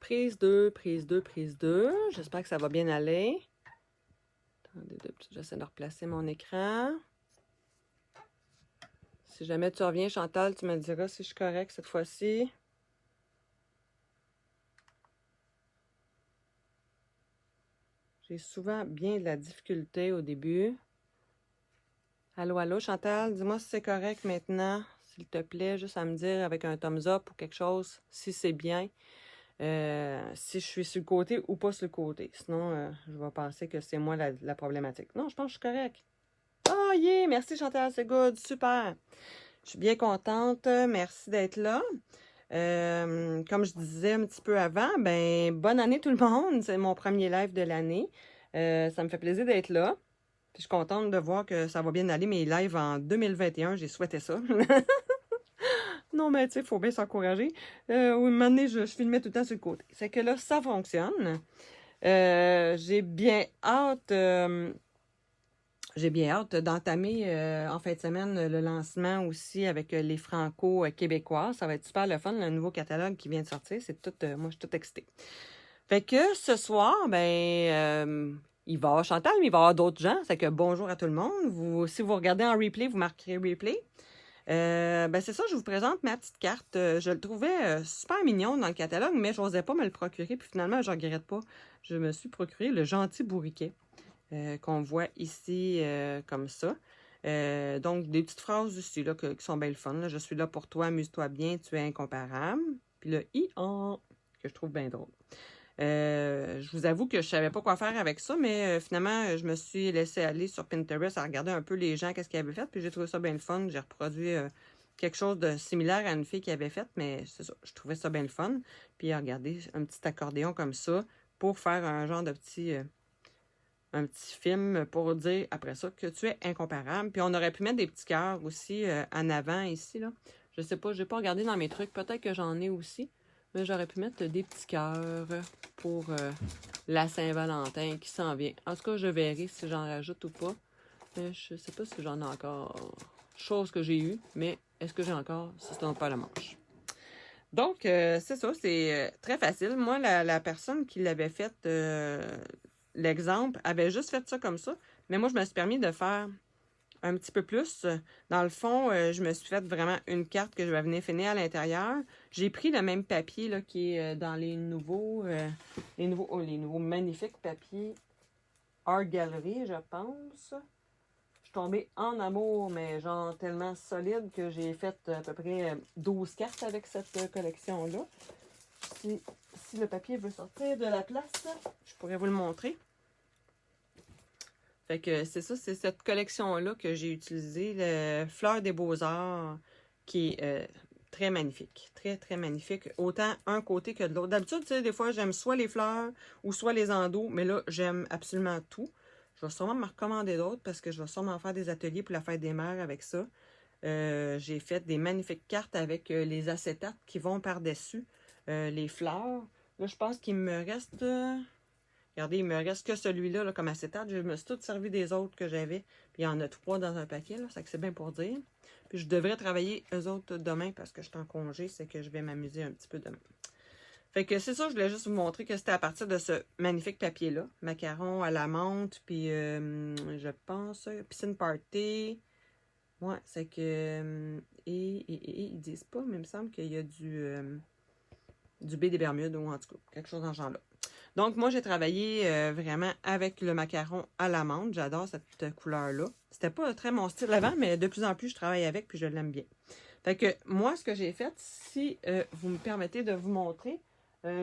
Prise 2, prise 2, prise 2. J'espère que ça va bien aller. Attendez, j'essaie de replacer mon écran. Si jamais tu reviens, Chantal, tu me diras si je suis correcte cette fois-ci. J'ai souvent bien de la difficulté au début. Allô, allô, Chantal, dis-moi si c'est correct maintenant, s'il te plaît, juste à me dire avec un thumbs up ou quelque chose, si c'est bien. Si je suis sur le côté ou pas sur le côté. Sinon, je vais penser que c'est moi la problématique. Non, je pense que je suis correcte. Oh, yeah! Merci, Chantal, c'est good, super! Je suis bien contente, merci d'être là. Comme je disais un petit peu avant, ben bonne année tout le monde! C'est mon premier live de l'année. Ça me fait plaisir d'être là. Puis je suis contente de voir que ça va bien aller. Mes lives en 2021, j'ai souhaité ça. Non, mais tu sais, il faut bien s'encourager. Oui, un moment donné, je filmais tout le temps sur le côté. C'est que là, ça fonctionne. J'ai bien hâte d'entamer en fin de semaine le lancement aussi avec les Franco-Québécois. Ça va être super le fun, le nouveau catalogue qui vient de sortir. C'est tout, moi, je suis toute excitée. Fait que ce soir, ben, il va y avoir Chantal, mais il va y avoir d'autres gens. C'est que bonjour à tout le monde. Si vous regardez en replay, vous marquerez replay. Ben c'est ça, je vous présente ma petite carte. Je le trouvais super mignon dans le catalogue, mais je n'osais pas me le procurer. Puis finalement, je ne regrette pas. Je me suis procuré le gentil bourriquet qu'on voit ici comme ça. Donc, des petites phrases ici là, qui sont bien le fun. Là. Je suis là pour toi, amuse-toi bien, tu es incomparable. Puis le i-en, que je trouve bien drôle. Je vous avoue que je savais pas quoi faire avec ça, mais finalement, je me suis laissée aller sur Pinterest à regarder un peu les gens, qu'est-ce qu'ils avaient fait, puis j'ai trouvé ça bien le fun. J'ai reproduit quelque chose de similaire à une fille qui avait fait, mais c'est ça, je trouvais ça bien le fun. Puis regardez, un petit accordéon comme ça pour faire un genre de un petit film pour dire après ça que tu es incomparable. Puis on aurait pu mettre des petits cœurs aussi en avant ici, là. Je sais pas, j'ai pas regardé dans mes trucs, peut-être que j'en ai aussi. Mais j'aurais pu mettre des petits cœurs pour la Saint-Valentin qui s'en vient. En tout cas, je verrai si j'en rajoute ou pas. Mais je sais pas si j'en ai encore. Chose que j'ai eue, mais est-ce que j'ai encore? Si c'est pas la manche. Donc, c'est ça, c'est très facile. Moi, la personne qui l'avait fait, l'exemple, avait juste fait ça comme ça. Mais moi, je me suis permis de faire un petit peu plus. Dans le fond, je me suis fait vraiment une carte que je vais venir finir à l'intérieur. J'ai pris le même papier là, qui est dans les nouveaux magnifiques papiers Art Gallery, je pense. Je suis tombée en amour, mais genre tellement solide que j'ai fait à peu près 12 cartes avec cette collection-là. Si le papier veut sortir de la place, je pourrais vous le montrer. Fait que c'est ça, c'est cette collection-là que j'ai utilisée, le Fleur des Beaux-Arts, qui est très magnifique. Très, très magnifique. Autant un côté que de l'autre. D'habitude, tu sais, des fois, j'aime soit les fleurs ou soit les endos, mais là, j'aime absolument tout. Je vais sûrement me recommander d'autres parce que je vais sûrement faire des ateliers pour la fête des mères avec ça. J'ai fait des magnifiques cartes avec les acétates qui vont par-dessus les fleurs. Là, je pense qu'il me reste... regardez, il me reste que celui-là là, comme acétate. Je me suis tout servi des autres que j'avais. Puis il y en a 3 dans un paquet, là. Ça que c'est bien pour dire. Puis je devrais travailler eux autres demain parce que je suis en congé. C'est que je vais m'amuser un petit peu demain. Fait que c'est ça, je voulais juste vous montrer que c'était à partir de ce magnifique papier-là. Macaron à la menthe, puis je pense, piscine party. Ouais, c'est que... ils disent pas, mais il me semble qu'il y a du baie des Bermudes, ou en tout cas, quelque chose dans ce genre-là. Donc, moi, j'ai travaillé vraiment avec le macaron à l'amande. J'adore cette couleur-là. C'était pas très mon style avant, mais de plus en plus, je travaille avec, puis je l'aime bien. Fait que moi, ce que j'ai fait, si vous me permettez de vous montrer,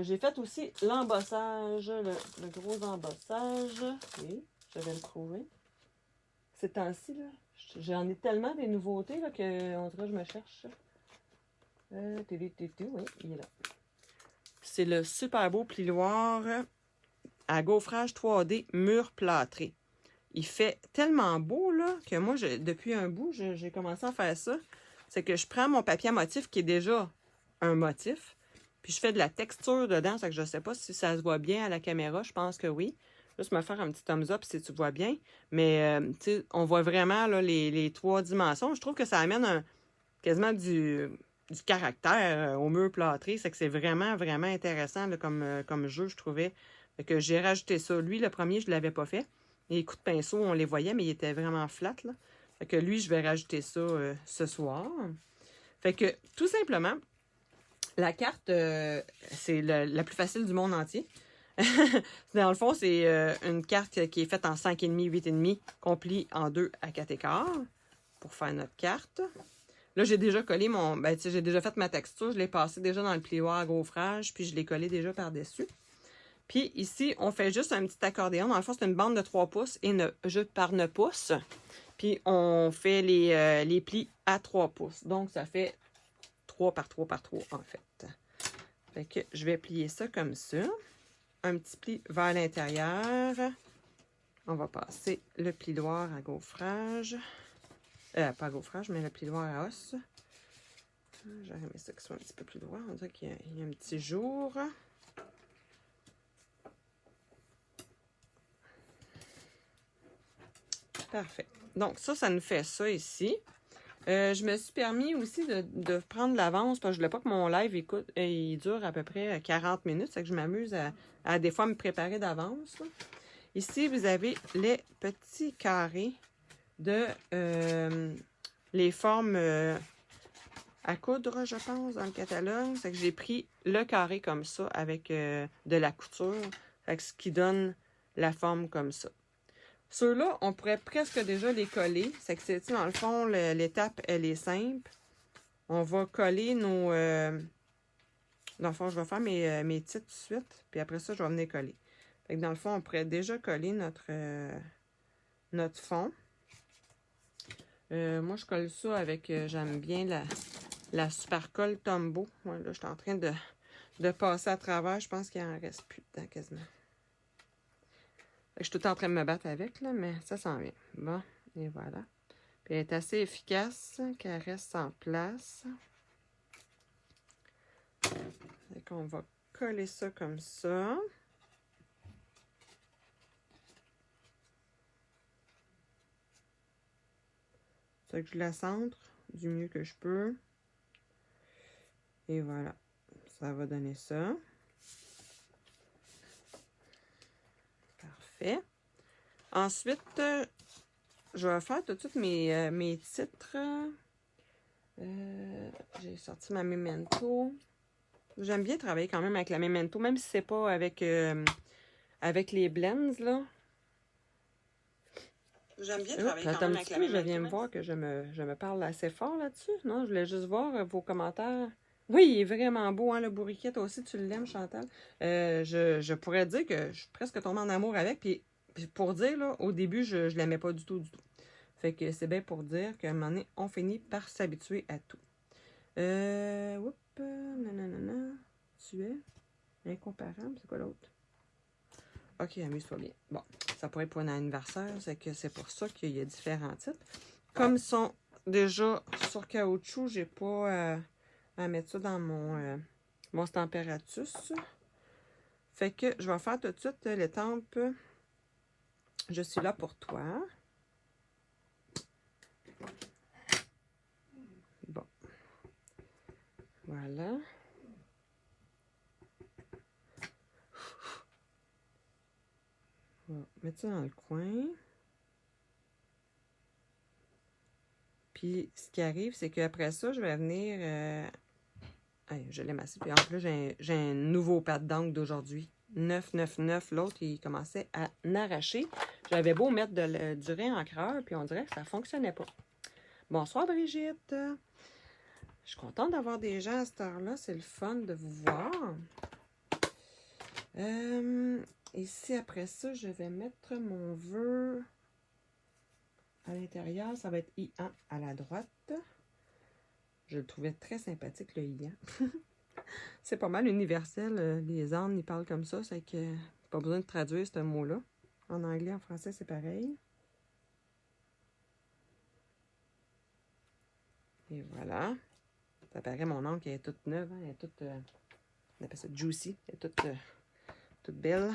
j'ai fait aussi l'embossage, le gros embossage. Oui, je vais le trouver. Ces temps-ci, là, j'en ai tellement des nouveautés là, qu'on dirait que je me cherche. Oui, il est là. C'est le super beau plioir à gaufrage 3D mur plâtré. Il fait tellement beau là que moi, depuis un bout, j'ai commencé à faire ça. C'est que je prends mon papier à motif qui est déjà un motif, puis je fais de la texture dedans. C'est que je ne sais pas si ça se voit bien à la caméra. Je pense que oui. Juste me faire un petit thumbs up si tu vois bien. Mais tu sais, on voit vraiment là, les 3 dimensions. Je trouve que ça amène quasiment du du caractère au mur plâtré. C'est que c'est vraiment, vraiment intéressant là, comme jeu, je trouvais. Fait que j'ai rajouté ça. Lui, le premier, je ne l'avais pas fait. Les coups de pinceau, on les voyait, mais il était vraiment flat, là. Fait que lui, je vais rajouter ça ce soir. Fait que, tout simplement, la carte, c'est la plus facile du monde entier. Dans le fond, c'est une carte qui est faite en 5,5, 8,5, qu'on plie en 2 à 4 écarts pour faire notre carte. Là, j'ai déjà collé mon... Ben, tu sais, j'ai déjà fait ma texture. Je l'ai passé déjà dans le plioir à gaufrage, puis je l'ai collé déjà par-dessus. Puis ici, on fait juste un petit accordéon. Dans le fond, c'est une bande de 3 pouces et juste par 9 pouces. Puis on fait les plis à 3 pouces. Donc, ça fait 3 par 3 par 3, en fait. Fait que je vais plier ça comme ça. Un petit pli vers l'intérieur. On va passer le plioir à gaufrage. Pas à gaufrage, mais le plioir à os. J'aurais aimé ça qu'il soit un petit peu plus droit. On dirait qu'il y a un petit jour. Parfait. Donc, ça nous fait ça ici. Je me suis permis aussi de prendre l'avance parce que je ne voulais pas que mon live il dure à peu près 40 minutes. C'est que je m'amuse à des fois me préparer d'avance. Ici, vous avez les petits carrés de les formes à coudre, je pense, dans le catalogue. C'est que j'ai pris le carré comme ça avec de la couture. Fait que ce qui donne la forme comme ça. Ceux-là, on pourrait presque déjà les coller. C'est que c'est, dans le fond, l'étape, elle est simple. On va coller nos... dans le fond, je vais faire mes titres tout de suite. Puis après ça, je vais venir coller. Fait que dans le fond, on pourrait déjà coller notre fond. Moi, je colle ça avec... j'aime bien la Super Colle Tombow. Ouais, là, je suis en train de passer à travers. Je pense qu'il en reste plus dedans quasiment. Je suis tout le temps en train de me battre avec, là, mais ça s'en vient. Bon, et voilà. Puis elle est assez efficace, qu'elle reste en place. Fait qu'on va coller ça comme ça. C'est que je la centre du mieux que je peux. Et voilà. Ça va donner ça. Parfait. Ensuite, je vais faire tout de suite mes titres. J'ai sorti ma Memento. J'aime bien travailler quand même avec la Memento, même si c'est pas avec les blends, là. J'aime bien travailler quand même avec la Memento. Je viens me voir que je me parle assez fort là-dessus. Non, je voulais juste voir vos commentaires. Oui, il est vraiment beau, hein, le bourriquet. Toi aussi, tu l'aimes, Chantal. Je pourrais dire que je suis presque tombée en amour avec. Puis pour dire, là, au début, je l'aimais pas du tout, du tout. Fait que c'est bien pour dire qu'à un moment donné, on finit par s'habituer à tout. Oups, nanana. Tu es incomparable. C'est quoi l'autre? Ok, amuse-toi bien. Bon, ça pourrait être pour un anniversaire. C'est que c'est pour ça qu'il y a différents titres. Comme ils sont déjà sur caoutchouc, j'ai pas à mettre ça dans mon Stamparatus. Fait que je vais faire tout de suite l'étampe. Je suis là pour toi. Bon. Voilà. On va mettre ça dans le coin. Puis, ce qui arrive, c'est qu'après ça, je vais venir... je l'ai massé. Puis en plus, j'ai un nouveau pad d'encre d'aujourd'hui. 999. L'autre, il commençait à n'arracher. J'avais beau mettre du réencreur, puis on dirait que ça ne fonctionnait pas. Bonsoir, Brigitte. Je suis contente d'avoir des gens à cette heure-là. C'est le fun de vous voir. Ici, après ça, je vais mettre mon vœu à l'intérieur. Ça va être I1 à la droite. Je le trouvais très sympathique, le I1. C'est pas mal universel. Les ânes, ils parlent comme ça. C'est que pas besoin de traduire ce mot-là. En anglais, en français, c'est pareil. Et voilà. Ça paraît, mon oncle, elle est toute neuve. Hein? Elle est toute... on appelle ça juicy. Elle est toute belle.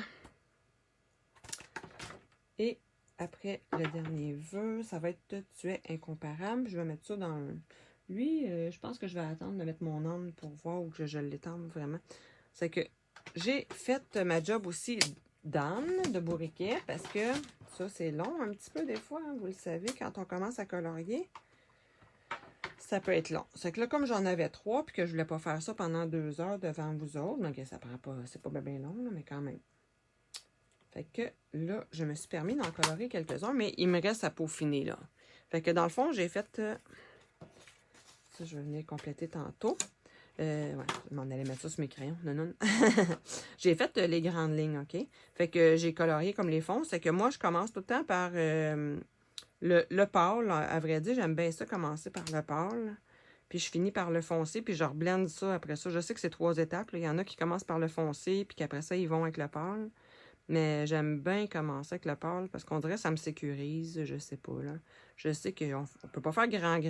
Et après le dernier vœu, ça va être tu es incomparable. Je vais mettre ça dans Lui, je pense que je vais attendre de mettre mon ongle pour voir où que je l'étende vraiment. C'est que j'ai fait ma job aussi d'âne, de bourriquet, parce que ça, c'est long un petit peu des fois, hein, vous le savez, quand on commence à colorier. Ça peut être long. C'est que là, comme j'en avais 3, puis que je voulais pas faire ça pendant 2 heures devant vous autres, donc ça prend pas, c'est pas bien long, là, mais quand même. Fait que là, je me suis permis d'en colorer quelques-uns, mais il me reste à peaufiner, là. Fait que dans le fond, j'ai fait... ça, je vais venir compléter tantôt. Ouais, je m'en allais mettre ça sur mes crayons. Non, non. J'ai fait les grandes lignes, OK? Fait que j'ai colorié comme les fonds. C'est que moi, je commence tout le temps par le pâle. À vrai dire, j'aime bien ça, commencer par le pâle. Puis je finis par le foncé, puis je reblende ça après ça. Je sais que c'est 3 étapes. Là. Il y en a qui commencent par le foncé, puis qu'après ça, ils vont avec le pâle. Mais j'aime bien commencer avec le pâle parce qu'on dirait que ça me sécurise, je sais pas, là. Je sais qu'on ne peut pas faire grand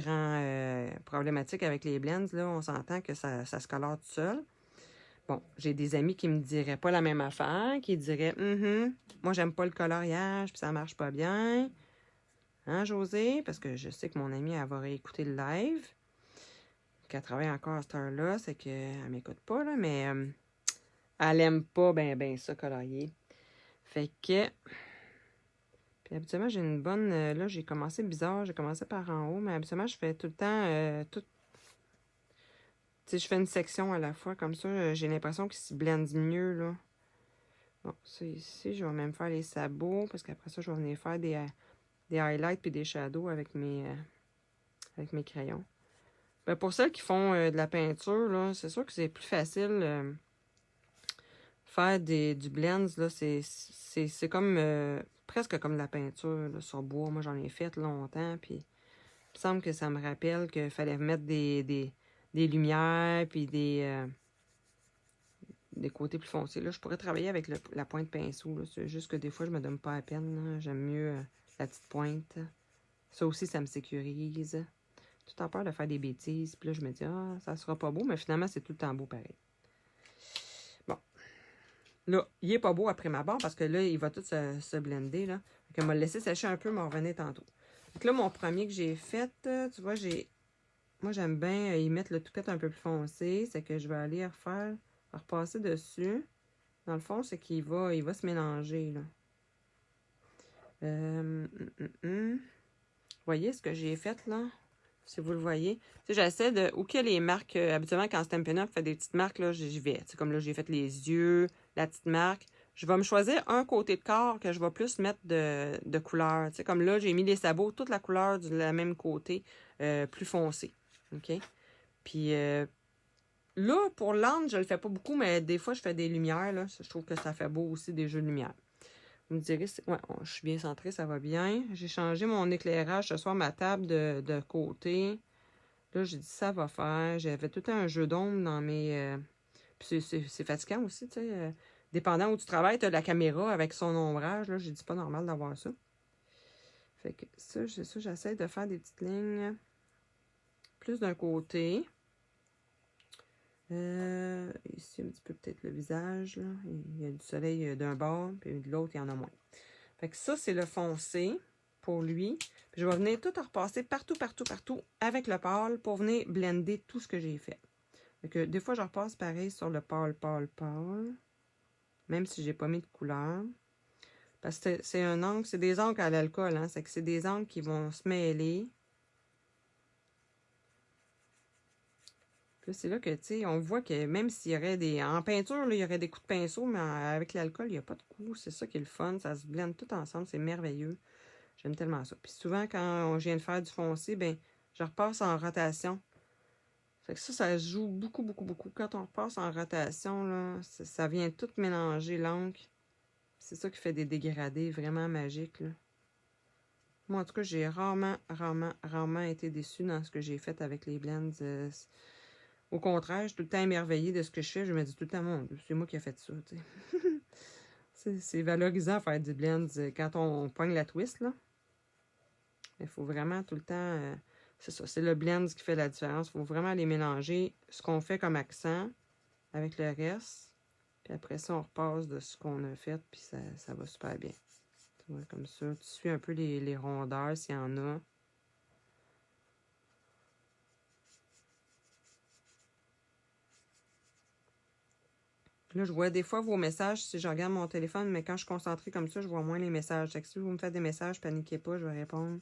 problématique avec les blends, là. On s'entend que ça se colore tout seul. Bon, j'ai des amis qui me diraient pas la même affaire, qui diraient moi j'aime pas le coloriage, puis ça marche pas bien. Hein, José? Parce que je sais que mon amie, elle va réécouter le live. Qu'elle travaille encore à cette heure-là, c'est qu'elle m'écoute pas, là, mais elle aime pas ben ça colorier. Fait que... Puis habituellement, j'ai une bonne... là, j'ai commencé bizarre. J'ai commencé par en haut, mais habituellement, je fais tout le temps... tout... Tu sais, je fais une section à la fois. Comme ça, j'ai l'impression qu'il se blende mieux, là. Bon, ça ici, je vais même faire les sabots. Parce qu'après ça, je vais venir faire des highlights puis des shadows avec mes crayons. Ben, pour celles qui font de la peinture, là, c'est sûr que c'est plus facile... faire du blends, là, c'est comme presque comme de la peinture là, sur bois. Moi, j'en ai fait longtemps, puis il me semble que ça me rappelle qu'il fallait mettre des lumières, puis des côtés plus foncés. Là, je pourrais travailler avec la pointe pinceau. C'est juste que des fois, je me donne pas à peine. J'aime mieux la petite pointe. Ça aussi, ça me sécurise. Tout en peur de faire des bêtises. Puis là, je me dis, ah, ça sera pas beau, mais finalement, c'est tout le temps beau pareil. Bon. Là, il est pas beau après ma barre parce que là, il va tout se blender, là. Fait que m'a laissé sécher un peu, m'en revenir tantôt. Donc là, mon premier que j'ai fait, tu vois, moi, j'aime bien y mettre le toupette un peu plus foncé. C'est que je vais aller repasser dessus. Dans le fond, c'est qu'il va se mélanger, là. Vous voyez ce que j'ai fait, là? Si vous le voyez. Tu sais, j'essaie de... Où qu'il y a les marques... habituellement, quand Stampin' Up fait des petites marques, là, j'y vais. Tu sais, comme là, j'ai fait les yeux, la petite marque. Je vais me choisir un côté de corps que je vais plus mettre de couleur. Tu sais, comme là, j'ai mis les sabots, toute la couleur du même côté, plus foncé. OK? Puis là, pour l'âne, je le fais pas beaucoup, mais des fois, je fais des lumières, là. Je trouve que ça fait beau aussi, des jeux de lumière. Vous me direz, ouais, je suis bien centrée, ça va bien. J'ai changé mon éclairage ce soir, ma table de côté. Là, j'ai dit, ça va faire. J'avais tout un jeu d'ombre dans mes... Puis c'est fatigant aussi, tu sais. Dépendant où tu travailles, tu as la caméra avec son ombrage. Là, j'ai dit, pas normal d'avoir ça. Fait que ça, j'essaie de faire des petites lignes plus d'un côté. Ici, un petit peu peut-être le visage. Là. Il y a du soleil d'un bord, puis de l'autre, il y en a moins. Fait que ça, c'est le foncé pour lui. Puis je vais venir tout repasser partout avec le pâle pour venir blender tout ce que j'ai fait. Fait que des fois, je repasse pareil sur le pâle. Même si j'ai pas mis de couleur. Parce que c'est un encre, c'est des encres à l'alcool, hein. C'est que c'est des encres qui vont se mêler. Puis c'est là que, tu sais, on voit que même s'il y aurait des... En peinture, là, il y aurait des coups de pinceau, mais avec l'alcool, il n'y a pas de coups. C'est ça qui est le fun. Ça se blende tout ensemble. C'est merveilleux. J'aime tellement ça. Puis souvent, quand je viens de faire du foncé, ben je repasse en rotation. Fait que ça se joue beaucoup. Quand on repasse en rotation, là, ça vient tout mélanger l'encre. C'est ça qui fait des dégradés vraiment magiques, là. Moi, en tout cas, j'ai rarement été déçue dans ce que j'ai fait avec les blends. Au contraire, je suis tout le temps émerveillée de ce que je fais. Je me dis tout le temps, mon Dieu, c'est moi qui ai fait ça, tu sais. C'est valorisant de faire du blend quand on pogne la twist, là. Il faut vraiment tout le temps... c'est ça, c'est le blend qui fait la différence. Il faut vraiment les mélanger, ce qu'on fait comme accent avec le reste. Puis après ça, on repasse de ce qu'on a fait, puis ça va super bien. Tu vois, comme ça. Tu suis un peu les rondeurs s'il y en a. Là, je vois des fois vos messages si je regarde mon téléphone, mais quand je suis concentrée comme ça, je vois moins les messages. Fait que si vous me faites des messages, paniquez pas, je vais répondre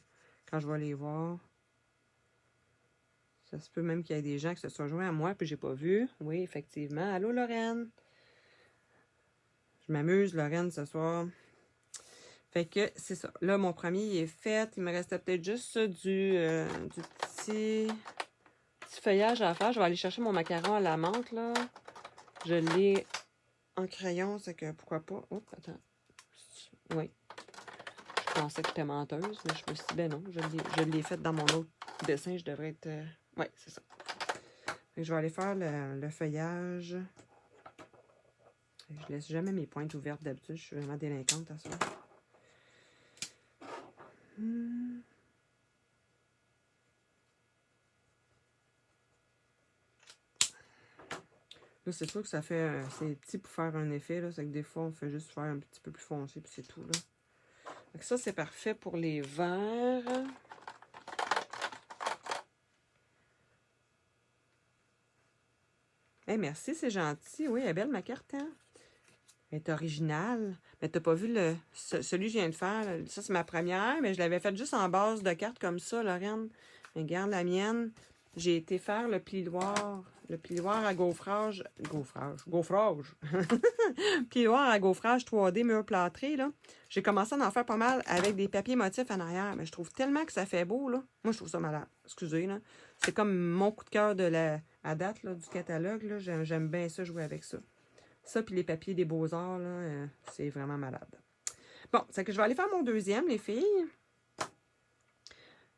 quand je vais les voir. Ça se peut même qu'il y ait des gens qui se soient joints à moi puis j'ai pas vu. Oui, effectivement. Allô, Lorraine? Je m'amuse, Lorraine, ce soir. Fait que c'est ça. Là, mon premier, il est fait. Il me restait peut-être juste du petit feuillage à faire. Je vais aller chercher mon macaron à la menthe, là. Je l'ai en crayon, c'est que pourquoi pas. Oups, attends. Oui. Je pensais que j'étais menteuse, mais je me suis dit, ben non, je l'ai fait dans mon autre dessin. Je devrais être. Oui, c'est ça. Fait que je vais aller faire le feuillage. Je laisse jamais mes pointes ouvertes d'habitude. Je suis vraiment délinquante à ça. Là, c'est sûr que ça fait... c'est petit pour faire un effet, là. C'est que des fois, on fait juste faire un petit peu plus foncé, puis c'est tout, là. Donc ça, c'est parfait pour les verres. Hey, merci, c'est gentil. Oui, elle est belle, ma carte, hein? Elle est originale. Mais t'as pas vu celui que je viens de faire? Là. Ça, c'est ma première, mais je l'avais faite juste en base de carte comme ça, Lorraine. Mais regarde la mienne. J'ai été faire le plioir. Le plioir à gaufrage. Gaufrage. Plioir à gaufrage 3D mur plâtré, là. J'ai commencé à en faire pas mal avec des papiers motifs en arrière. Mais je trouve tellement que ça fait beau, là. Moi, je trouve ça malade. Excusez, là. C'est comme mon coup de cœur à date, là, du catalogue, là. J'aime bien ça, jouer avec ça. Ça, puis les papiers des beaux-arts, là, c'est vraiment malade. Bon, c'est que je vais aller faire mon deuxième, les filles.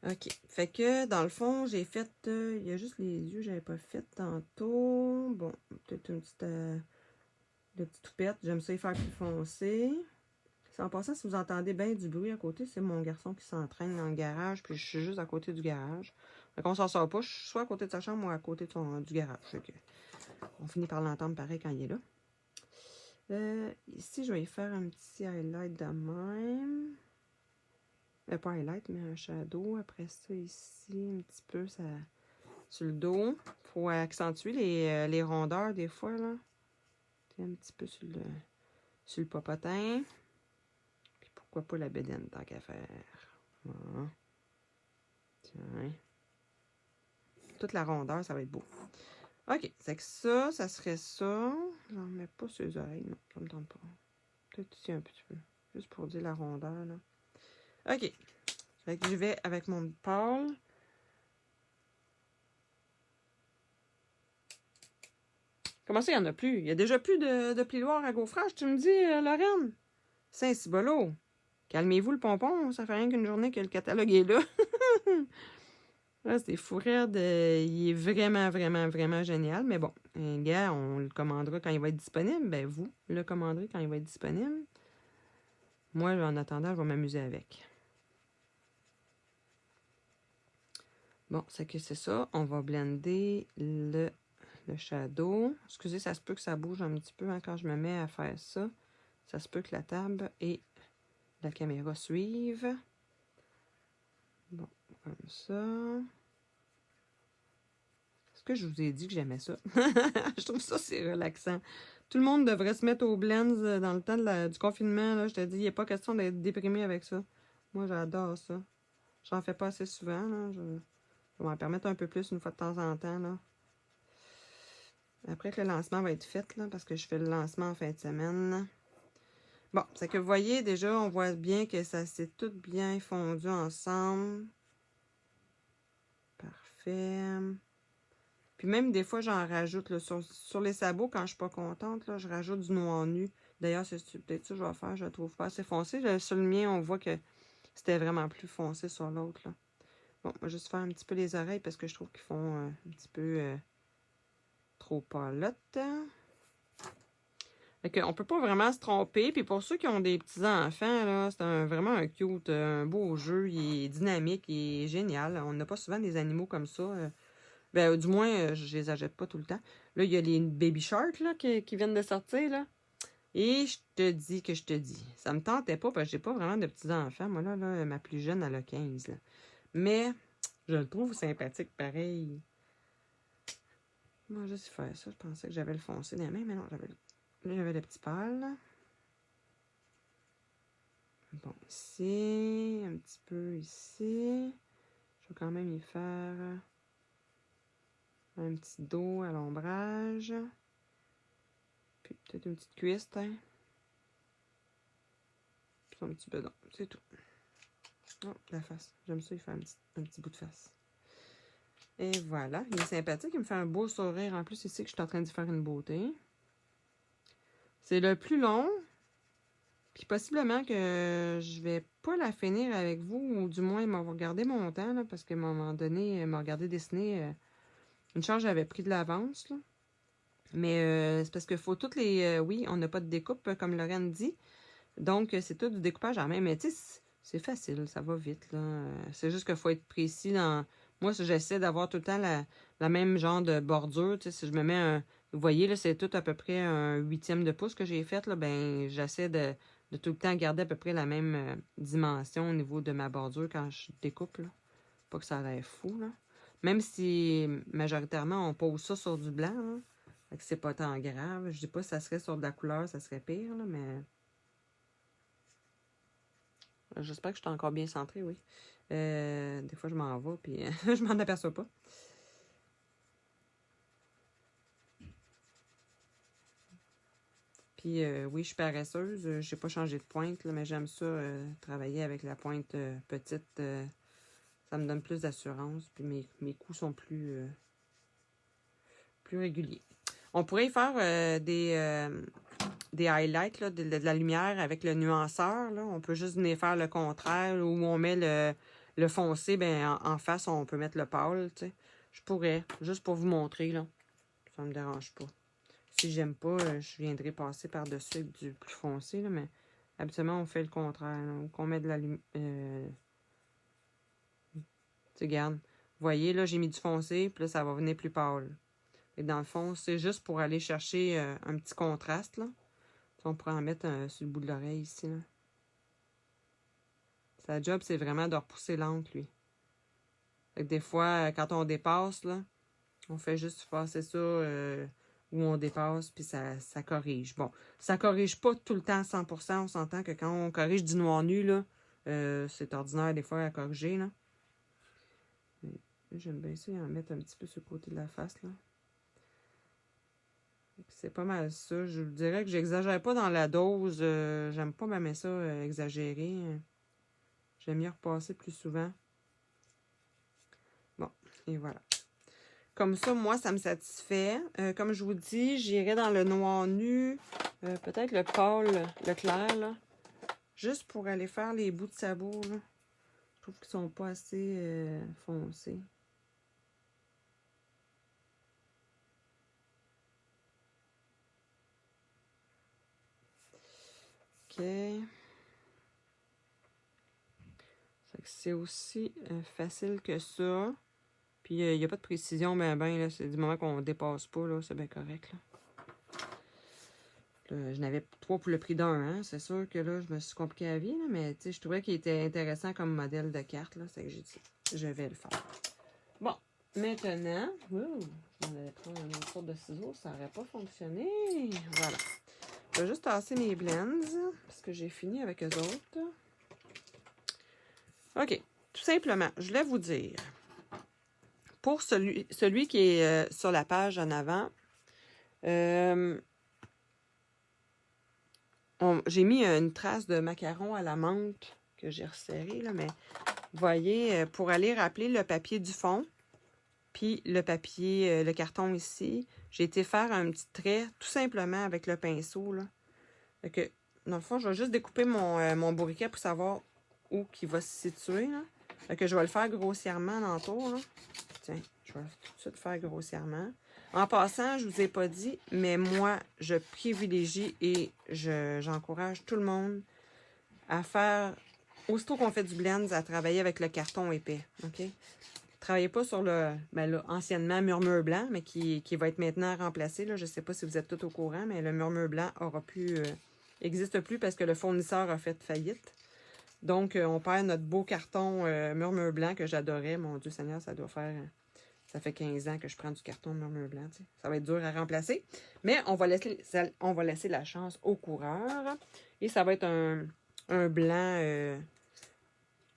OK. Fait que, dans le fond, j'ai fait... il y a juste les yeux que j'avais pas fait tantôt. Bon, peut-être une petite... de petite toupette. J'aime ça y faire plus foncé. En passant, si vous entendez bien du bruit à côté, c'est mon garçon qui s'entraîne dans le garage, puis je suis juste à côté du garage. Fait qu'on s'en sort pas. Je suis soit à côté de sa chambre ou à côté du garage. Fait que on finit par l'entendre pareil quand il est là. Ici, je vais y faire un petit highlight de même. Pas highlight, mais un shadow. Après ça, ici, un petit peu ça, sur le dos. Pour accentuer les rondeurs des fois, là. Un petit peu sur le popotin. Puis pourquoi pas la bédaine, tant qu'à faire. Voilà. Tiens. Toute la rondeur, ça va être beau. OK, c'est que ça serait ça. J'en mets pas sur les oreilles, non, ça me tente pas. Peut-être ici un petit peu. Juste pour dire la rondeur, là. OK. Fait que je vais avec mon pâle. Comment ça, il n'y en a plus? Il y a déjà plus de plioir à gaufrage, tu me dis, Lorraine? Saint-Cibolo. Calmez-vous le pompon, ça fait rien qu'une journée que le catalogue est là. Là, c'est fou raide. Il est vraiment, vraiment, vraiment génial. Mais bon, gars, on le commandera quand il va être disponible. Ben, vous le commanderez quand il va être disponible. Moi, en attendant, je vais m'amuser avec. Bon, c'est que c'est ça. On va blender le shadow. Excusez, ça se peut que ça bouge un petit peu hein, quand je me mets à faire ça. Ça se peut que la table et la caméra suivent. Bon, comme ça. Est-ce que je vous ai dit que j'aimais ça? Je trouve ça, c'est relaxant. Tout le monde devrait se mettre au blends dans le temps du confinement. Là. Je te dis, il n'est pas question d'être déprimé avec ça. Moi, j'adore ça. J'en fais pas assez souvent. Là. Je vais m'en permettre un peu plus une fois de temps en temps. Là. Après que le lancement va être fait, là, parce que je fais le lancement en fin de semaine. Bon, c'est que vous voyez, déjà, on voit bien que ça s'est tout bien fondu ensemble. Parfait. Puis même des fois, j'en rajoute là, sur les sabots, quand je suis pas contente, là, je rajoute du noir nu. D'ailleurs, c'est peut-être ça que je vais faire, je le trouve pas assez foncé. Sur le mien, on voit que c'était vraiment plus foncé sur l'autre. Bon, on va juste faire un petit peu les oreilles parce que je trouve qu'ils font un petit peu trop pâlottes. Fait qu'on peut pas vraiment se tromper. Puis pour ceux qui ont des petits-enfants, là, c'est vraiment un cute, un beau jeu. Il est dynamique, il est génial. On n'a pas souvent des animaux comme ça. Ben, du moins, je les achète pas tout le temps. Là, il y a les Baby Shark là, qui viennent de sortir. Là. Et je te dis que je te dis. Ça me tentait pas parce que j'ai pas vraiment de petits-enfants. Moi, là, ma plus jeune, elle a 15. Là. Mais je le trouve sympathique pareil. Moi, juste faire ça. Je pensais que j'avais le foncé dans les mains, mais non, j'avais Là, j'avais le petit pâle. Bon, ici, un petit peu ici. Je vais quand même y faire un petit dos à l'ombrage. Puis peut-être une petite cuisse, hein. Puis un petit bedon, c'est tout. Oh, la face. J'aime ça, il fait un petit bout de face. Et voilà, il est sympathique, il me fait un beau sourire. En plus, ici que je suis en train de faire une beauté. C'est le plus long. Puis possiblement que je vais pas la finir avec vous, ou du moins, il m'a regardé mon temps, là, parce qu'à un moment donné, il m'a regardé dessiner. Une charge, j'avais pris de l'avance, là. Mais c'est parce qu'il faut toutes les... oui, on n'a pas de découpe, comme Lorraine dit. Donc, c'est tout du découpage en main. Mais tu sais, c'est facile, ça va vite, là. C'est juste qu'il faut être précis dans... Moi, j'essaie d'avoir tout le temps la même genre de bordure. Tu sais, si je me mets un... Vous voyez, là, c'est tout à peu près un 1/8 de pouce que j'ai fait, là. Ben, j'essaie de tout le temps garder à peu près la même dimension au niveau de ma bordure quand je découpe, là. Pas que ça rêve fou, là. Même si, majoritairement, on pose ça sur du blanc, là. Fait que c'est pas tant grave. Je dis pas que ça serait sur de la couleur, ça serait pire, là, mais... J'espère que je suis encore bien centrée, oui. Des fois, je m'en vais, puis je m'en aperçois pas. Puis, oui, je suis paresseuse. Je n'ai pas changé de pointe, là, mais j'aime ça, travailler avec la pointe petite. Ça me donne plus d'assurance, puis mes coups sont plus réguliers. On pourrait y faire des highlights, là, de la lumière avec le nuanceur. Là. On peut juste venir faire le contraire, là, où on met le foncé, ben en face, on peut mettre le pâle. Tu sais. Je pourrais, juste pour vous montrer. Là. Ça me dérange pas. Si j'aime pas, je viendrai passer par-dessus avec du plus foncé. Là, mais habituellement, on fait le contraire. Là, qu'on met de la lumière. Tu regardes. Vous voyez, là, j'ai mis du foncé, puis là, ça va venir plus pâle. Et dans le fond, c'est juste pour aller chercher un petit contraste, là. On pourrait en mettre sur le bout de l'oreille ici, là. Sa job, c'est vraiment de repousser l'encre, lui. Fait que des fois, quand on dépasse, là, on fait juste passer ça où on dépasse, puis ça corrige. Bon, ça corrige pas tout le temps à 100%. On s'entend que quand on corrige du noir nu, là, c'est ordinaire des fois à corriger, là. J'aime bien ça, en mettre un petit peu sur le côté de la face, là. C'est pas mal ça. Je vous dirais que j'exagère pas dans la dose. J'aime pas m'aimer ça exagéré. J'aime mieux repasser plus souvent. Bon, et voilà. Comme ça, moi, ça me satisfait. Comme je vous dis, j'irai dans le noir nu. Peut-être le pâle, le clair, là. Juste pour aller faire les bouts de sabot, là. Je trouve qu'ils sont pas assez foncés. OK. C'est aussi facile que ça. Puis, il n'y a pas de précision, ben, là. C'est du moment qu'on ne dépasse pas, là. C'est bien correct, là. Je n'avais 3 pour le prix d'un, hein. C'est sûr que là, je me suis compliqué la vie, là. Mais, tu sais, je trouvais qu'il était intéressant comme modèle de carte, là. C'est que j'ai dit, je vais le faire. Bon. Maintenant, je m'en allais prendre une autre sorte de ciseaux. Ça n'aurait pas fonctionné. Voilà. Je vais juste tasser mes blends, parce que j'ai fini avec eux autres. OK. Tout simplement, je voulais vous dire, pour celui qui est sur la page en avant, j'ai mis une trace de macaron à la menthe que j'ai resserré, là, mais vous voyez, pour aller rappeler le papier du fond, puis le papier, le carton ici, j'ai été faire un petit trait tout simplement avec le pinceau, là. Fait que, dans le fond, je vais juste découper mon bourriquet pour savoir où il va se situer, là. Fait que je vais le faire grossièrement l'entour, là. Tiens, je vais tout de suite faire grossièrement. En passant, je ne vous ai pas dit, mais moi, je privilégie et j'encourage tout le monde à faire, aussitôt qu'on fait du blend, à travailler avec le carton épais, OK? Travaillez pas sur le, ben là, anciennement murmure blanc, mais qui va être maintenant remplacé, là. Je ne sais pas si vous êtes tous au courant, mais le murmure blanc n'existe plus parce que le fournisseur a fait faillite. Donc, on perd notre beau carton murmure blanc que j'adorais. Mon Dieu Seigneur, ça doit faire Ça fait 15 ans que je prends du carton murmure blanc, tu sais. Ça va être dur à remplacer. Mais on va laisser la chance au coureur. Et ça va être un blanc,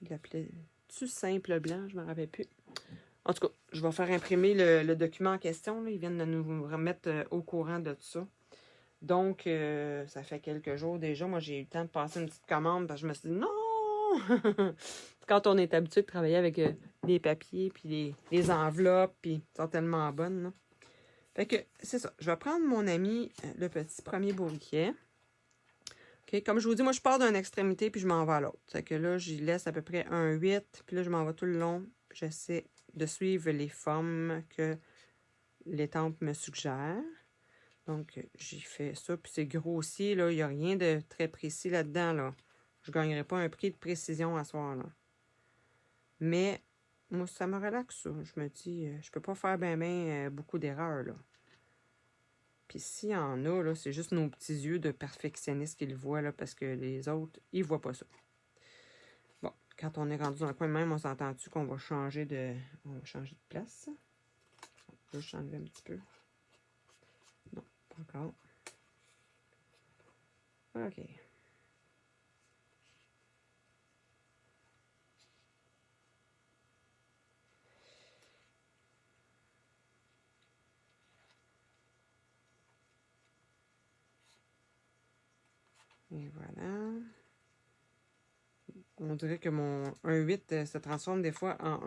il l'appelait-tu simple blanc? Je ne me rappelle plus. En tout cas, je vais faire imprimer le document en question. Là. Ils viennent de nous remettre au courant de tout ça. Donc, ça fait quelques jours déjà. Moi, j'ai eu le temps de passer une petite commande parce que je me suis dit non! Quand on est habitué de travailler avec des papiers, puis les enveloppes, puis elles sont tellement bonnes. Là. Fait que, c'est ça. Je vais prendre mon ami, le petit premier bourriquet. OK, comme je vous dis, moi, je pars d'une extrémité, puis je m'en vais à l'autre. Fait que là, j'y laisse à peu près un 8, puis là, je m'en vais tout le long. J'essaie de suivre les formes que l'étampe me suggère. Donc, j'ai fait ça, puis c'est grossier, là. Il n'y a rien de très précis là-dedans, là. Je ne gagnerai pas un prix de précision à ce soir, là. Mais, moi, ça me relaxe, ça. Je me dis, je peux pas faire beaucoup d'erreurs, là. Puis s'il y en a, là, c'est juste nos petits yeux de perfectionnistes qui le voient, là, parce que les autres, ils voient pas ça. Bon, quand on est rendu dans le coin de même, on s'entend-tu qu'on va changer de... On va changer de place? On peut changer un petit peu. Non, pas encore. OK. Et voilà. On dirait que mon 1,8 se transforme des fois en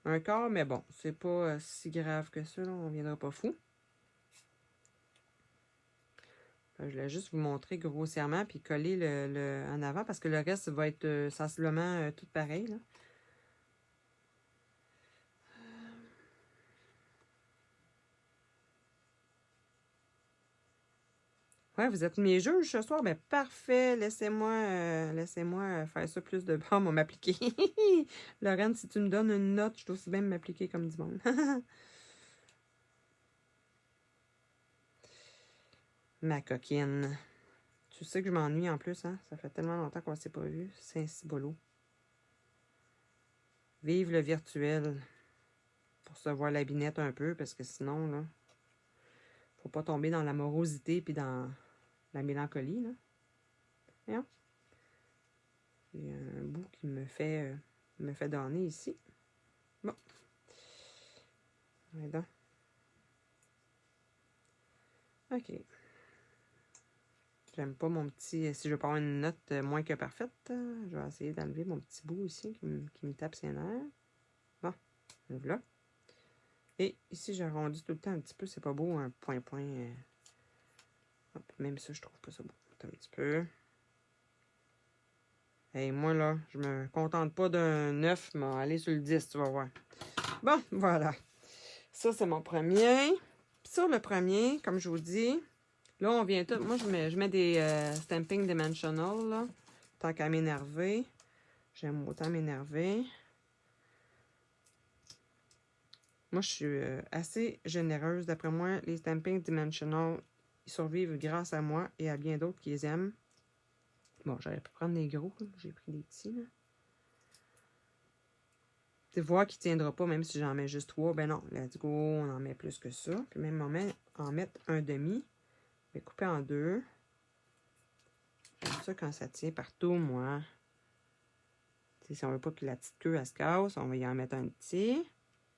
un quart, mais bon, c'est pas si grave que ça, là, on ne viendra pas fou. Je voulais juste vous montrer grossièrement puis coller le en avant parce que le reste va être sensiblement tout pareil. Là. Ouais, vous êtes mes juges ce soir? Ben parfait. Laissez-moi faire ça plus de bon, on va m'appliquer. Lorraine, si tu me donnes une note, je dois aussi bien m'appliquer comme du monde. Ma coquine. Tu sais que je m'ennuie en plus, hein? Ça fait tellement longtemps qu'on ne s'est pas vu. C'est un cibolo. Vive le virtuel. Pour se voir la binette un peu, parce que sinon, là, faut pas tomber dans la morosité puis dans la mélancolie, là. Voyons. Il y a un bout qui me fait donner ici. Bon. Donc. OK. J'aime pas mon petit... Si je veux pas avoir une note moins que parfaite, je vais essayer d'enlever mon petit bout ici qui me tape ses nerfs. Bon. Voilà. Et ici, j'arrondis tout le temps un petit peu. C'est pas beau, un point. Hop, même ça, je trouve pas ça beau. Un petit peu. Et moi, là, je me contente pas d'un 9, mais aller sur le 10, tu vas voir. Bon, voilà. Ça, c'est mon premier. Puis sur le premier, comme je vous dis, là, on vient tout... Moi, je mets des stamping dimensional, là. Tant qu'à m'énerver. J'aime autant m'énerver. Moi, je suis assez généreuse. D'après moi, les stamping dimensional, ils survivent grâce à moi et à bien d'autres qui les aiment. Bon, j'aurais pu prendre les gros. J'ai pris les petits, là. Tu vois qu'il ne tiendra pas, même si j'en mets juste 3. Ben non, let's go, on en met plus que ça. Puis même en mettre un demi. Je vais couper en 2. J'aime ça quand ça tient partout, moi. T'sais, si on veut pas que la petite queue, elle se casse, on va y en mettre un petit.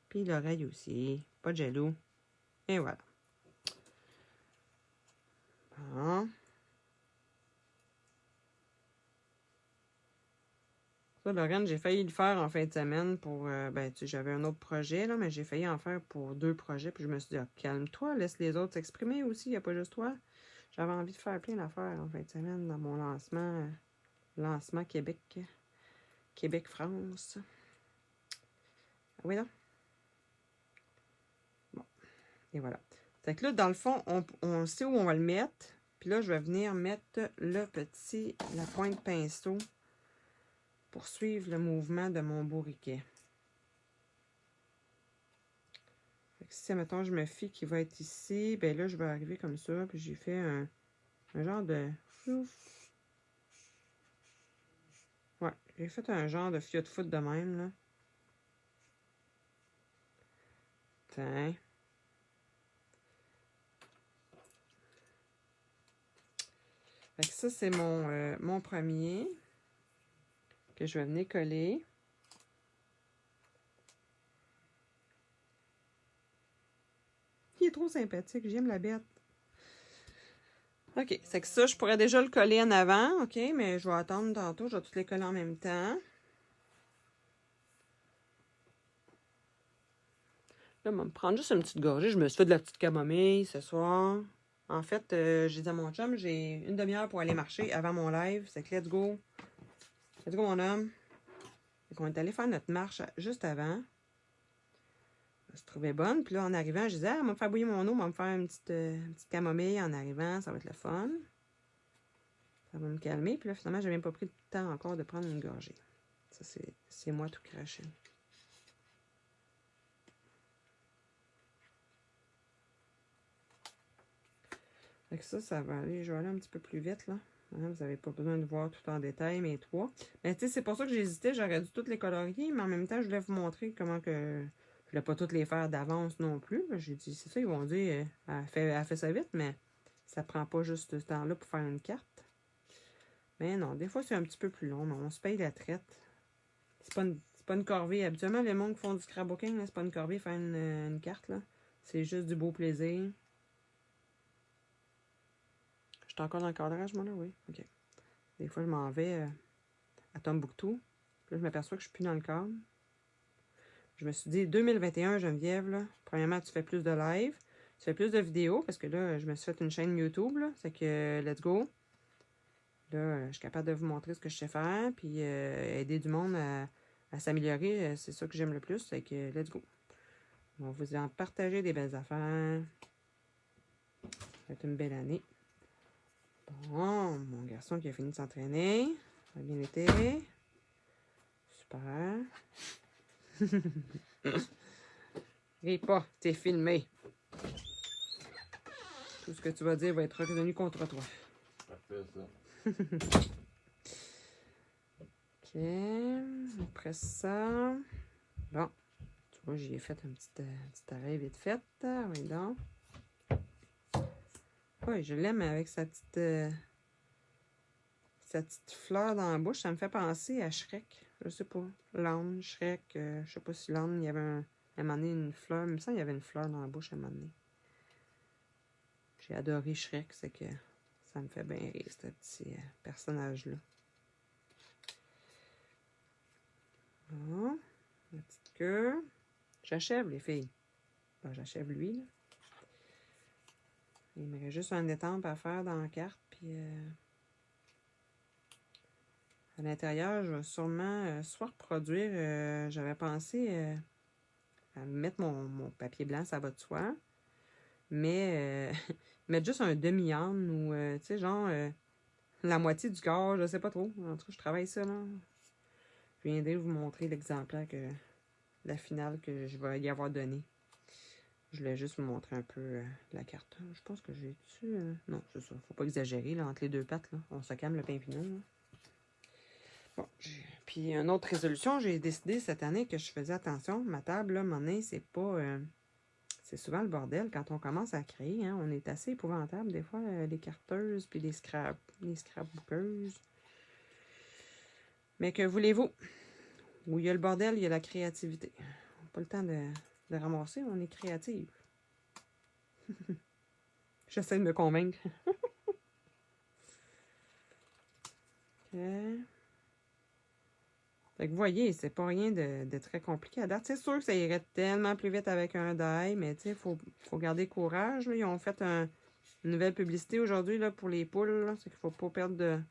Puis l'oreille aussi. Pas de jaloux. Et voilà. Bon. Ça, Lorraine, j'ai failli le faire en fin de semaine pour... ben, tu sais, j'avais un autre projet, là, mais j'ai failli en faire pour 2 projets. Puis je me suis dit, ah, calme-toi, laisse les autres s'exprimer aussi, il n'y a pas juste toi. J'avais envie de faire plein d'affaires en fin de semaine dans mon lancement Québec. Québec-France. Ah oui, là. Bon. Et voilà. Fait que là, dans le fond, on sait où on va le mettre. Puis là, je vais venir mettre la pointe pinceau pour suivre le mouvement de mon bourriquet. Fait que si, mettons, je me fie qu'il va être ici, ben là, je vais arriver comme ça, puis j'ai fait un genre de... Ouais, j'ai fait un genre de fiot de foot de même, là. temps. Fait que ça, c'est mon premier que je vais venir coller. Il est trop sympathique, j'aime la bête. OK, c'est que ça, je pourrais déjà le coller en avant, OK, mais je vais attendre tantôt, je vais tous les coller en même temps. Là, je vais me prendre juste une petite gorgée. Je me suis fait de la petite camomille ce soir. En fait, j'ai dit à mon chum, j'ai une demi-heure pour aller marcher avant mon live. C'est que let's go. Let's go, mon homme. Donc, on est allé faire notre marche juste avant. Ça se trouvait bonne. Puis là, en arrivant, je disais, ah, on va me faire bouillir mon eau, on va me faire une petite camomille en arrivant. Ça va être le fun. Ça va me calmer. Puis là, finalement, j'ai même pas pris le temps encore de prendre une gorgée. Ça, c'est moi tout craché. Fait que ça va aller. Je vais aller un petit peu plus vite, là. Vous n'avez pas besoin de voir tout en détail mes trois. Mais tu sais, c'est pour ça que j'hésitais. J'aurais dû toutes les colorier, mais en même temps, je voulais vous montrer comment que... Je voulais pas toutes les faire d'avance non plus. J'ai dit, c'est ça, ils vont dire, elle fait ça vite, mais ça prend pas juste ce temps-là pour faire une carte. Mais non, des fois, c'est un petit peu plus long, mais on se paye la traite. C'est pas une corvée. Habituellement, les gens qui font du scrapbooking, c'est pas une corvée faire une carte, là. C'est juste du beau plaisir. Je suis encore dans le cadrage, moi, là, oui. OK. Des fois, je m'en vais à Tombouctou. Puis là, je m'aperçois que je suis plus dans le cadre. Je me suis dit, 2021, Geneviève, là, premièrement, tu fais plus de live, tu fais plus de vidéos, parce que là, je me suis fait une chaîne YouTube, là. C'est que, let's go. Là, je suis capable de vous montrer ce que je sais faire, puis aider du monde à s'améliorer. C'est ça que j'aime le plus, c'est que, let's go. On va vous en partager des belles affaires. Ça va être une belle année. Bon, mon garçon qui a fini de s'entraîner. Ça a bien été. Super. Ris pas, t'es filmé. Tout ce que tu vas dire va être retenu contre toi. Parfait, ça. OK. Après ça. Bon. Tu vois, j'y ai fait un petit arrêt vite fait. Oui, donc. Oui, je l'aime avec sa petite fleur dans la bouche. Ça me fait penser à Shrek. Je sais pas. L'âne, Shrek. Je sais pas si l'âne, il y avait un moment donné une fleur. Il me semble qu'il y avait une fleur dans la bouche à un moment donné. J'ai adoré Shrek. C'est que ça me fait bien rire, ce petit personnage-là. Bon. La petite queue. J'achève, les filles. Ben, j'achève lui, là. Il me reste juste un étampe à faire dans la carte. Puis à l'intérieur, je vais sûrement soit reproduire. J'avais pensé à mettre mon papier blanc, ça va de soi. Mais mettre juste un demi-âne ou, tu sais, genre la moitié du corps, je sais pas trop. En tout cas, je travaille ça, là. Je viendrai vous montrer l'exemplaire la finale que je vais y avoir donné. Je voulais juste vous montrer un peu la carte. Je pense que j'ai dessus. Non, c'est ça. Faut pas exagérer là, entre les deux pattes. Là. On se calme le pain pinot. Là. Bon, puis une autre résolution, j'ai décidé cette année que je faisais attention. Ma table, là, mon nez, c'est pas. C'est souvent le bordel quand on commence à créer. Hein, on est assez épouvantable des fois, les carteuses puis les scrapbookeuses. Mais que voulez-vous? Où il y a le bordel, il y a la créativité. Pas le temps de ramasser, on est créative. J'essaie de me convaincre. OK. Fait que vous voyez, c'est pas rien de très compliqué à date. C'est sûr que ça irait tellement plus vite avec un die, mais tu sais, faut garder courage. Là. Ils ont fait une nouvelle publicité aujourd'hui là, pour les poules. C'est qu'il faut pas perdre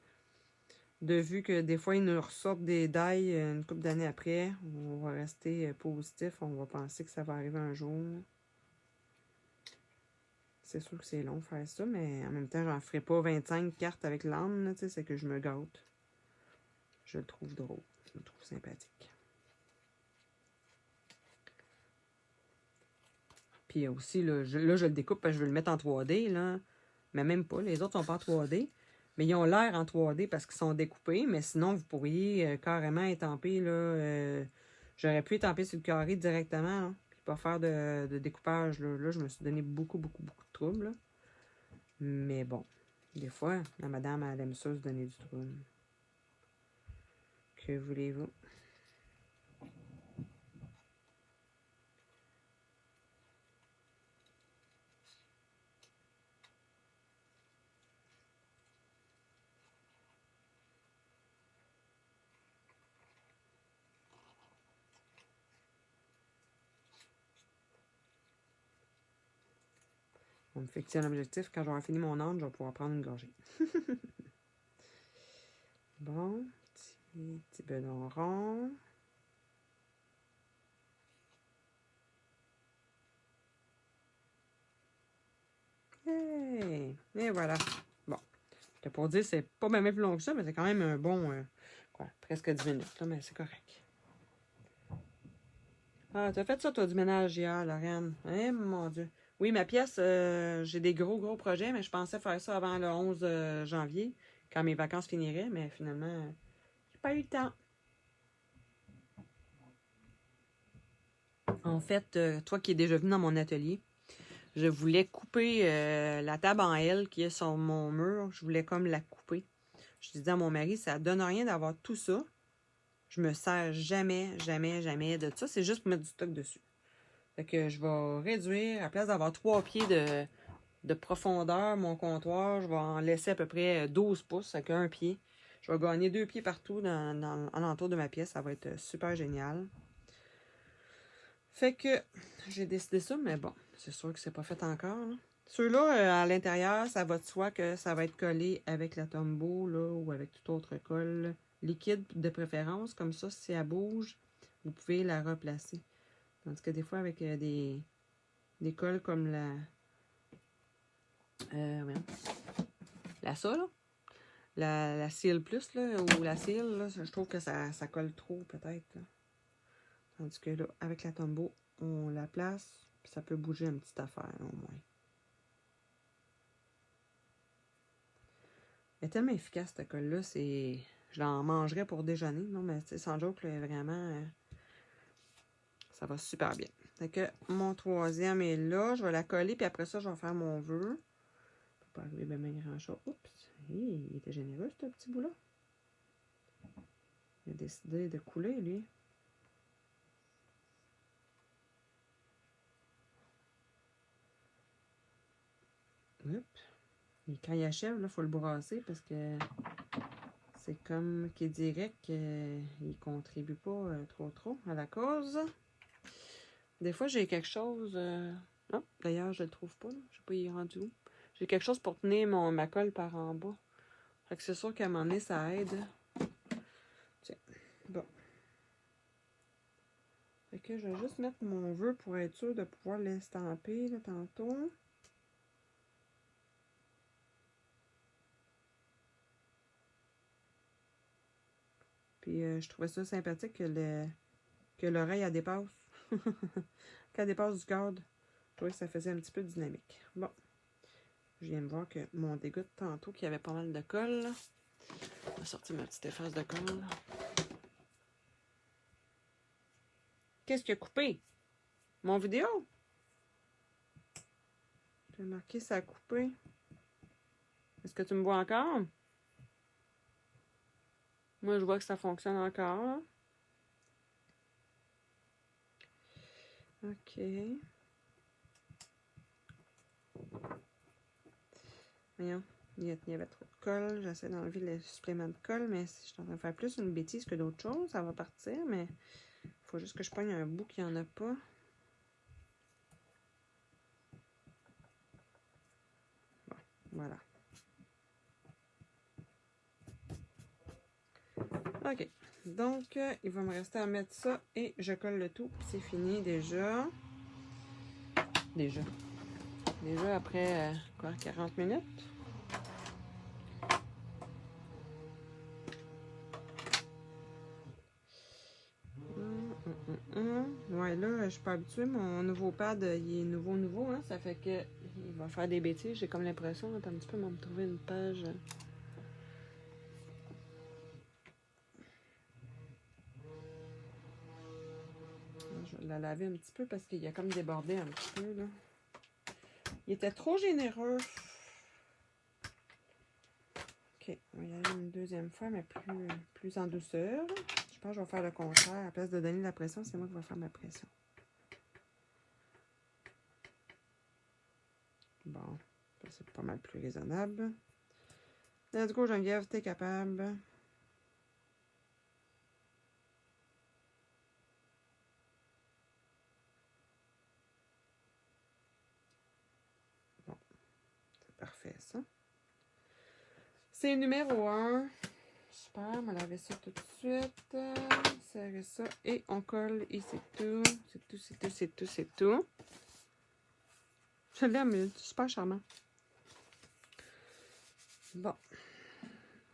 de vue que des fois, ils nous ressortent des die une couple d'années après. On va rester positif. On va penser que ça va arriver un jour. C'est sûr que c'est long de faire ça, mais en même temps, j'en ferai pas 25 cartes avec l'âme. C'est que je me gâte. Je le trouve drôle. Je le trouve sympathique. Puis aussi, là, je le découpe parce que je veux le mettre en 3D. Là. Mais même pas. Les autres sont pas en 3D. Mais ils ont l'air en 3D parce qu'ils sont découpés. Mais sinon, vous pourriez carrément étamper. J'aurais pu étamper sur le carré directement. Hein, puis pas faire de découpage. Là, je me suis donné beaucoup de trouble. Là. Mais bon, des fois, la madame, elle aime ça se donner du trouble. Que voulez-vous? On me fixe un objectif. Quand j'aurai fini mon âne, je vais pouvoir prendre une gorgée. Bon, petit bedon rond. Hey! Et voilà. Bon. C'était pour dire, c'est pas même plus long que ça, mais c'est quand même un bon... presque 10 minutes, là, mais c'est correct. Ah, t'as fait ça, toi, du ménage hier, Lorraine? Eh, mon Dieu. Oui, ma pièce, j'ai des gros projets, mais je pensais faire ça avant le 11 janvier, quand mes vacances finiraient, mais finalement, j'ai pas eu le temps. En fait, toi qui es déjà venu dans mon atelier, je voulais couper la table en L qui est sur mon mur. Je voulais comme la couper. Je disais à mon mari, ça donne rien d'avoir tout ça. Je me sers jamais de ça. C'est juste pour mettre du stock dessus. Fait que je vais réduire, à la place d'avoir 3 pieds de profondeur, mon comptoir, je vais en laisser à peu près 12 pouces avec un pied. Je vais gagner 2 pieds partout à l'entour de ma pièce. Ça va être super génial. Fait que j'ai décidé ça, mais bon, c'est sûr que c'est pas fait encore. Ceux-là, à l'intérieur, ça va de soi que ça va être collé avec la Tombow là, ou avec toute autre colle liquide de préférence. Comme ça, si elle bouge, vous pouvez la replacer. Tandis que des fois, avec des colles comme la ça, là. La Seal Plus, là, ou la Seal, là, je trouve que ça colle trop, peut-être. Tandis que là, avec la Tombow, on la place, puis ça peut bouger une petite affaire, au moins. Elle est tellement efficace, cette colle-là, c'est... Je l'en mangerais pour déjeuner, non, mais sans joke, là, vraiment, ça va super bien. Fait que mon troisième est là, je vais la coller, puis après ça, je vais faire mon vœu. Pas arriver bien grand-chose. Oups, il était généreux, ce petit bout-là. Il a décidé de couler, lui. Oups. Et quand il achève, il faut le brasser parce que c'est comme qu'il dirait qu'il ne contribue pas trop à la cause. Des fois, j'ai quelque chose... Non, d'ailleurs, je le trouve pas. Je sais pas, il est rendu où. J'ai quelque chose pour tenir ma colle par en bas. Fait que c'est sûr qu'à un moment donné, ça aide. Tiens, bon. Fait que je vais juste mettre mon vœu pour être sûr de pouvoir l'estamper là, tantôt. Puis je trouvais ça sympathique que l'oreille elle dépasse. Qu'elle dépasse du cadre. Je trouvais que ça faisait un petit peu dynamique. Bon. Je viens de voir que mon dégoût de tantôt, qui avait pas mal de colle. Là. Je vais sortir ma petite efface de colle. Qu'est-ce qui a coupé? Mon vidéo? J'ai marqué ça a coupé. Est-ce que tu me vois encore? Moi, je vois que ça fonctionne encore. Là. OK. Voyons, il y avait trop de colle. J'essaie d'enlever le supplément de colle, mais si je suis en train de faire plus une bêtise que d'autres choses, ça va partir, mais il faut juste que je pogne un bout qu'il n'y en a pas. Bon, voilà. OK. Donc, il va me rester à mettre ça et je colle le tout. C'est fini déjà. Déjà après, 40 minutes. Ouais, là, je suis pas habituée. Mon nouveau pad, il est nouveau, hein. Ça fait que il va faire des bêtises. J'ai comme l'impression, attends un petit peu, me trouver une page. Je vais la laver un petit peu parce qu'il a comme débordé un petit peu, là. Il était trop généreux. OK, on va y aller une deuxième fois, mais plus en douceur. Je pense que je vais faire le contraire. À la place de donner la pression, c'est moi qui vais faire ma pression. Bon, c'est pas mal plus raisonnable. Let's go, Geneviève, t'es capable. Bon, c'est parfait, ça. C'est numéro 1. Super, on va laver ça tout de suite. Serrer ça et on colle et c'est tout. C'est tout, c'est tout, c'est tout, c'est tout. Je l'aime, il est super charmant. Bon.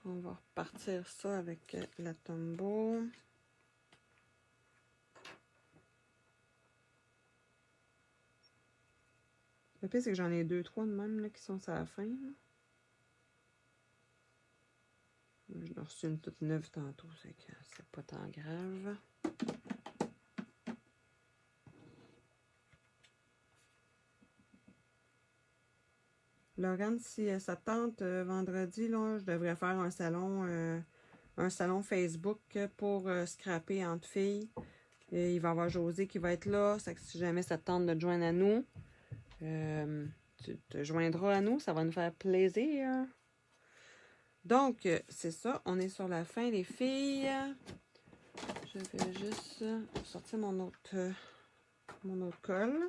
On va repartir ça avec la Tombow. Le pire, c'est que j'en ai 2-3 de même là, qui sont à la fin. Là. J'en ai reçu une toute neuve tantôt, c'est pas tant grave. Laurent, si ça te tente, vendredi, là, je devrais faire un salon Facebook pour scraper entre filles. Et il va y avoir José qui va être là. Si jamais ça te tente de te joindre à nous, tu te joindras à nous. Ça va nous faire plaisir. Donc, c'est ça. On est sur la fin, les filles. Je vais juste sortir mon autre colle.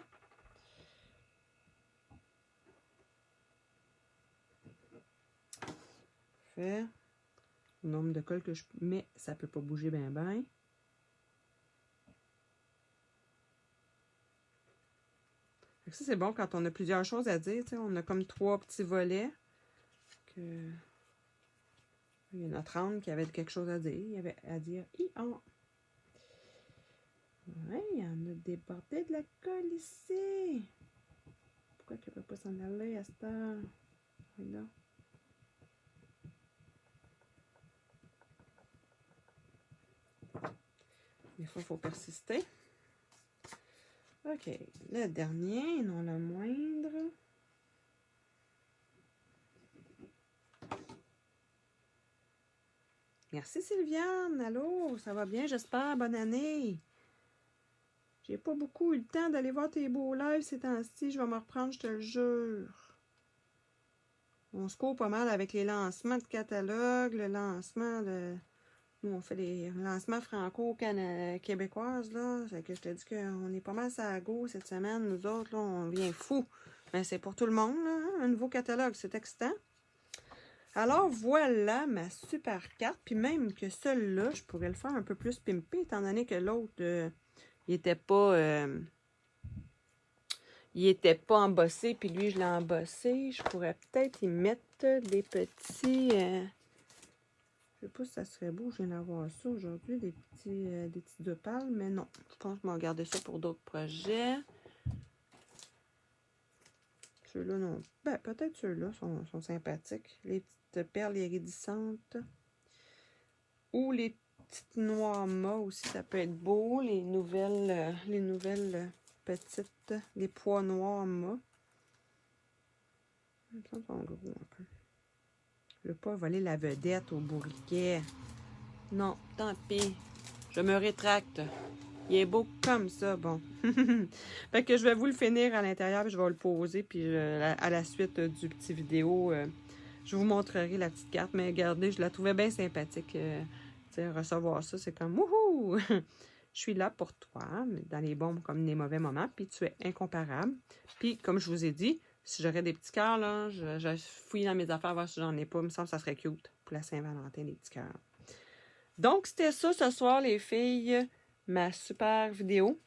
Fait. Le nombre de colles que je mets, ça ne peut pas bouger bien bien. Ça, c'est bon quand on a plusieurs choses à dire. On a comme 3 petits volets. Il y a notre âme qui avait quelque chose à dire. Il y avait à dire I-on. Ouais, il y en a débordé de la colle ici. Pourquoi qu'elle ne peut pas s'en aller à cette heure? Là. Des fois, il faut persister. OK. Le dernier, non le moindre. Merci Sylviane. Allô, ça va bien, j'espère. Bonne année. J'ai pas beaucoup eu le temps d'aller voir tes beaux lives ces temps-ci. Je vais me reprendre, je te le jure. On se court pas mal avec les lancements de catalogue, le lancement de... Nous, on fait des lancements franco-québécoises, là. C'est que je te dis qu'on est pas mal sur la go cette semaine. Nous autres, là, on vient fou. Mais c'est pour tout le monde, là. Un nouveau catalogue, c'est excitant. Alors, voilà ma super carte. Puis même que celui-là, je pourrais le faire un peu plus pimpé, étant donné que l'autre, il était pas embossé. Puis lui, je l'ai embossé. Je pourrais peut-être y mettre des petits... Je sais pas si ça serait beau, je viens d'avoir ça aujourd'hui, des petits opales, mais non. Je pense que je vais garder ça pour d'autres projets. Ceux-là, non. Ben, peut-être ceux-là sont sympathiques. Les petites perles iridescentes. Ou les petites noix mâts aussi, ça peut être beau. Les nouvelles petites, les pois noirs mâts. Ils sont gros un peu. Je ne veux pas voler la vedette au bourriquet. Non, tant pis. Je me rétracte. Il est beau comme ça, bon. Fait que je vais vous le finir à l'intérieur, puis je vais le poser, puis à la suite du petit vidéo, je vous montrerai la petite carte. Mais regardez, je la trouvais bien sympathique. Recevoir ça, c'est comme wouhou! Je suis là pour toi, dans les bons comme les mauvais moments, puis tu es incomparable. Puis, comme je vous ai dit, si j'aurais des petits cœurs, là, je fouille dans mes affaires, voir si j'en ai pas. Il me semble que ça serait cute pour la Saint-Valentin, les petits cœurs. Donc, c'était ça ce soir, les filles. Ma super vidéo.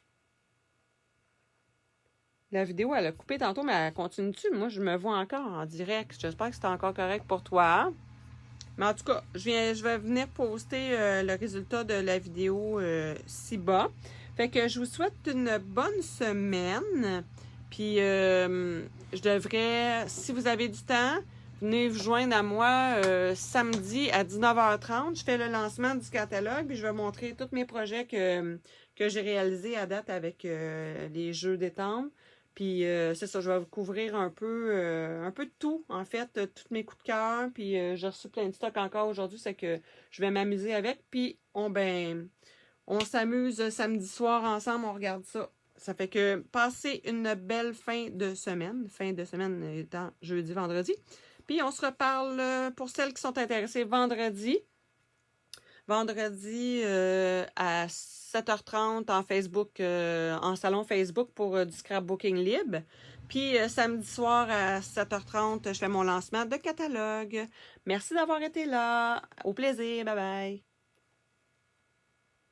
La vidéo, elle a coupé tantôt, mais elle continue-tu? Moi, je me vois encore en direct. J'espère que c'est encore correct pour toi. Mais en tout cas, je vais venir poster le résultat de la vidéo ci-bas. Fait que je vous souhaite une bonne semaine. Puis, je devrais, si vous avez du temps, venez vous joindre à moi samedi à 19h30. Je fais le lancement du catalogue, puis je vais montrer tous mes projets que j'ai réalisés à date avec les jeux d'étampe. Puis c'est ça, je vais vous couvrir un peu de tout, en fait, tous mes coups de cœur. Puis j'ai reçu plein de stock encore aujourd'hui, c'est que je vais m'amuser avec. Puis on s'amuse samedi soir ensemble, on regarde ça. Ça fait que passez une belle fin de semaine étant jeudi, vendredi. Puis on se reparle pour celles qui sont intéressées vendredi. Vendredi à 7h30 en Facebook, en salon Facebook pour du scrapbooking libre. Puis samedi soir à 7h30, je fais mon lancement de catalogue. Merci d'avoir été là. Au plaisir. Bye bye.